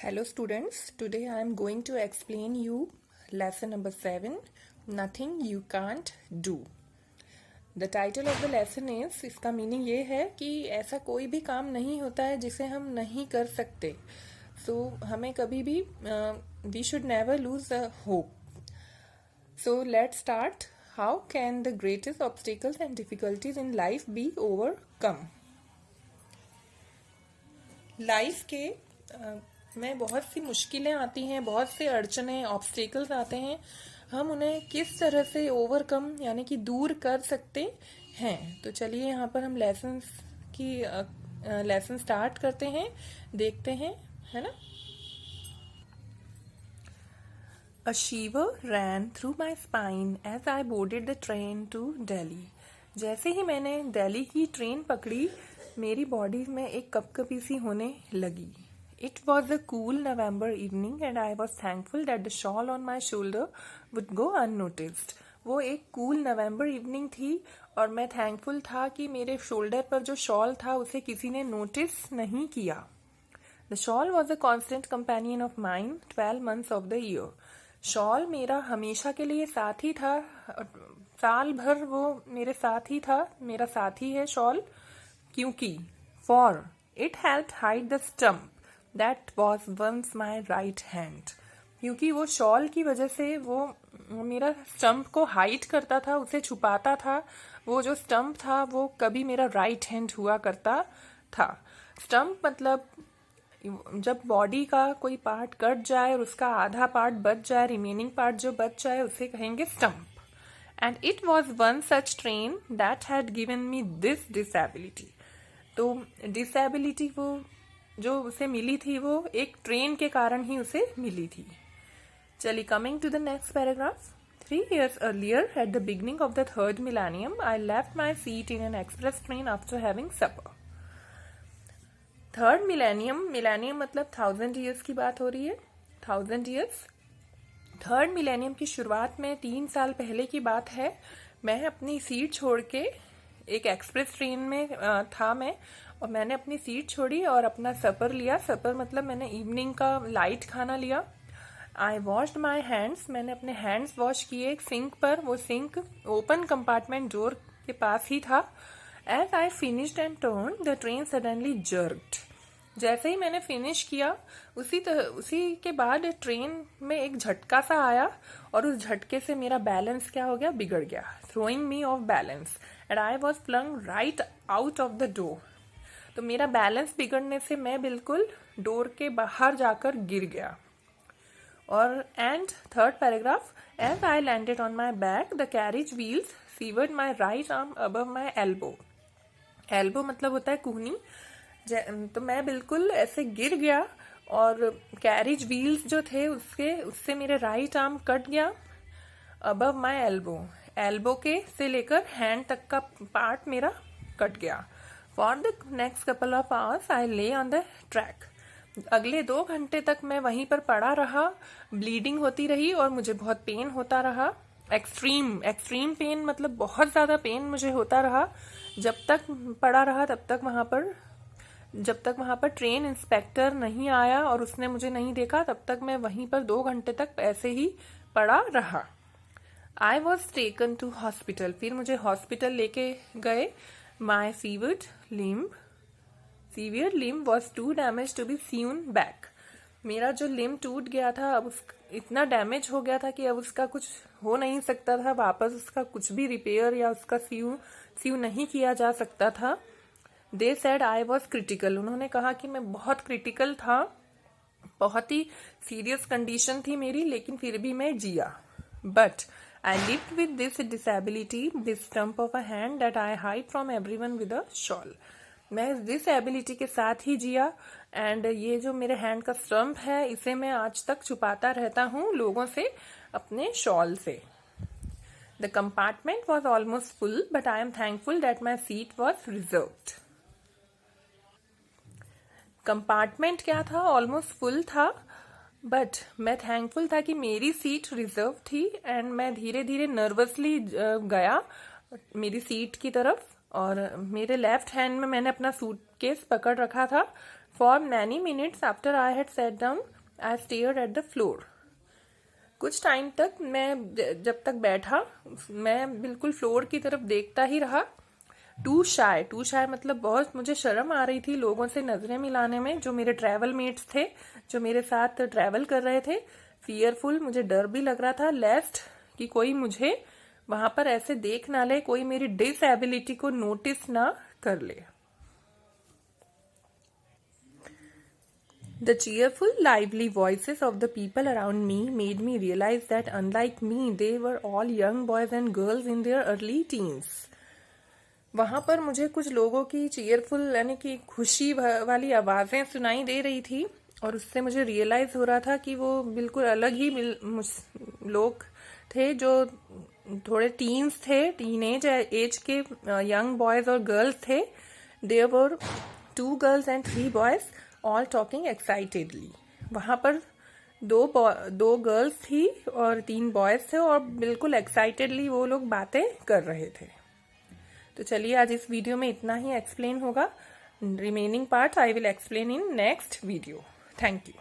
Hello students, today I am going to explain you lesson number 7, Nothing You Can't Do. The title of the lesson is, इसका meaning ये है कि ऐसा कोई भी काम नहीं होता है जिसे हम नहीं कर सकते. हमें कभी भी we should never lose the hope. So let's start. How can the greatest obstacles and difficulties in life be overcome? Life के में बहुत सी मुश्किलें आती हैं, बहुत से अड़चने ऑब्स्टेकल्स आते हैं. हम उन्हें किस तरह से ओवरकम यानी कि दूर कर सकते हैं. तो चलिए यहाँ पर हम लेसन स्टार्ट करते हैं, देखते हैं, है ना. A shiver ran through my spine as I boarded the train to Delhi. जैसे ही मैंने दिल्ली की ट्रेन पकड़ी, मेरी बॉडी में एक कपकपी सी होने लगी. It was a cool November evening and I was thankful that the shawl on my shoulder would go unnoticed. वो एक कूल नवंबर इवनिंग थी और मैं थैंकफुल था कि मेरे शोल्डर पर जो शॉल था उसे किसी ने नोटिस नहीं किया. The shawl was a constant companion of mine 12 months of the year. Shawl मेरा हमेशा के लिए साथी था, साल भर वो मेरे साथ ही था, मेरा साथी है शॉल. क्योंकि for it helped hide the stump that was once my right hand. क्योंकि वो शॉल की वजह से वो मेरा स्टम्प को हाइड करता था, उसे छुपाता था. वो जो स्टम्प था वो कभी मेरा राइट हैंड हुआ करता था. स्टम्प मतलब जब बॉडी का कोई पार्ट कट जाए और उसका आधा पार्ट बच जाए, रिमेनिंग पार्ट जो बच जाए उसे कहेंगे stump. And it was one such train that had given me this disability. तो डिसेबिलिटी वो जो उसे मिली थी वो एक ट्रेन के कारण ही उसे मिली थी. चलिए, coming to the next paragraph. 3 years earlier, at the beginning of the third millennium, I left my seat in an express train after having supper. Third millennium मतलब 1000 years की बात हो रही है. 1000 years. थर्ड मिलेनियम की शुरुआत में 3 साल पहले की बात है. मैं अपनी सीट छोड़ के एक एक्सप्रेस ट्रेन में था मैं, और मैंने अपनी सीट छोड़ी और अपना सपर लिया. सपर मतलब मैंने इवनिंग का लाइट खाना लिया. आई वॉश्ड माई हैंड्स. मैंने अपने हैंड्स वॉश किए एक सिंक पर. वो सिंक ओपन कंपार्टमेंट डोर के पास ही था. As I finished and turn the train suddenly jerked. जैसे ही मैंने फिनिश किया उसी के बाद ट्रेन में एक झटका सा आया और उस झटके से मेरा बैलेंस क्या हो गया, बिगड़ गया. Throwing me off balance and I was flung right out of the door. तो मेरा बैलेंस बिगड़ने से मैं बिल्कुल डोर के बाहर जाकर गिर गया. और and third paragraph. As I landed on my back the carriage wheels seaward my right arm above my elbow. Elbow मतलब होता है कूहनी. तो मैं बिल्कुल ऐसे गिर गया और कैरिज व्हील्स जो थे उससे मेरे राइट आर्म कट गया. अबव माई एल्बो, एल्बो के से लेकर हैंड तक का पार्ट मेरा कट गया. For the next couple of hours I ले ऑन द ट्रैक. अगले 2 घंटे तक मैं वहीं पर पड़ा रहा. ब्लीडिंग होती रही और मुझे बहुत पेन होता रहा. एक्सट्रीम पेन मतलब बहुत ज्यादा पेन मुझे होता रहा. जब तक पड़ा रहा जब तक वहां पर ट्रेन इंस्पेक्टर नहीं आया और उसने मुझे नहीं देखा, तब तक मैं वहीं पर 2 घंटे तक ऐसे ही पड़ा रहा. I was taken to hospital. फिर मुझे हॉस्पिटल लेके गए. My severe limb was to damage to be seen back. मेरा जो लिम्ब टूट गया था, अब इतना डैमेज हो गया था कि अब उसका कुछ हो नहीं सकता था वापस. उसका कुछ भी रिपेयर या उसका सीव नहीं किया जा सकता था. They said I was critical. उन्होंने कहा कि मैं बहुत क्रिटिकल था, बहुत ही सीरियस कंडीशन थी मेरी, लेकिन फिर भी मैं जिया. But I lived with this disability, this stump of a hand that I hide from everyone with a shawl. मैं इस disability के साथ ही जिया एंड ये जो मेरे हैंड का स्टम्प है इसे मैं आज तक छुपाता रहता हूँ लोगों से अपने शॉल से. The compartment was almost full, but I am thankful that my seat was reserved. Compartment क्या था, ऑलमोस्ट फुल था, बट मैं थैंकफुल था कि मेरी सीट रिजर्व थी. एंड मैं धीरे धीरे नर्वसली गया मेरी सीट की तरफ और मेरे लेफ्ट हैंड में मैंने अपना सूटकेस पकड़ रखा था. For many minutes after I had sat down, I stared at the floor. कुछ टाइम तक मैं जब तक बैठा मैं बिल्कुल फ्लोर की तरफ देखता ही रहा. टू शाय मतलब बहुत मुझे शर्म आ रही थी लोगों से नजरें मिलाने में, जो मेरे ट्रैवल मेट्स थे, जो मेरे साथ ट्रैवल कर रहे थे. फियरफुल, मुझे डर भी लग रहा था, लेस्ट कि कोई मुझे वहां पर ऐसे देख ना ले, कोई मेरी डिसएबिलिटी को नोटिस ना कर ले. The cheerful, lively voices of the people around me made me realize that unlike me, they were all young boys and girls in their early teens. वहां पर मुझे कुछ लोगों की चीयरफुल यानी कि खुशी वाली आवाजें सुनाई दे रही थी, और उससे मुझे रियलाइज हो रहा था कि वो बिल्कुल अलग ही लोग थे, जो थोड़े टीन्स थे, टीनेज एज के यंग बॉयज और गर्ल्स थे. There were 2 girls and 3 boys all talking excitedly. वहां पर दो गर्ल्स थी और 3 बॉयज थे, और बिल्कुल एक्साइटेडली वो लोग बातें कर रहे थे. तो चलिए आज इस वीडियो में इतना ही एक्सप्लेन होगा. Remaining part I will explain in next video. Thank you.